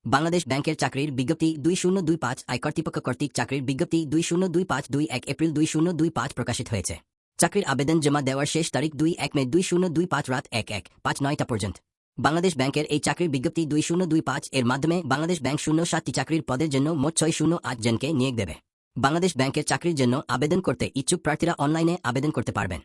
বাংলাদেশ ব্যাংকের চাকরির বিজ্ঞপ্তি 2025 আয় কর্তৃপক্ষ কর্তৃক চাকরির বিজ্ঞপ্তি 2025-21 এপ্রিল 2025 প্রকাশিত হয়েছে। চাকরির আবেদন জমা দেওয়ার শেষ তারিখ 21 মে 2025 রাত 1:59 পর্যন্ত। বাংলাদেশ ব্যাংকের এই চাকরির বিজ্ঞপ্তি 2025 এর মাধ্যমে বাংলাদেশ ব্যাংক 07টি চাকরির পদের জন্য মোট 608 জনকে নিয়োগ দেবে। বাংলাদেশ ব্যাংকের চাকরির জন্য আবেদন করতে ইচ্ছুক প্রার্থীরা অনলাইনে আবেদন করতে পারবেন।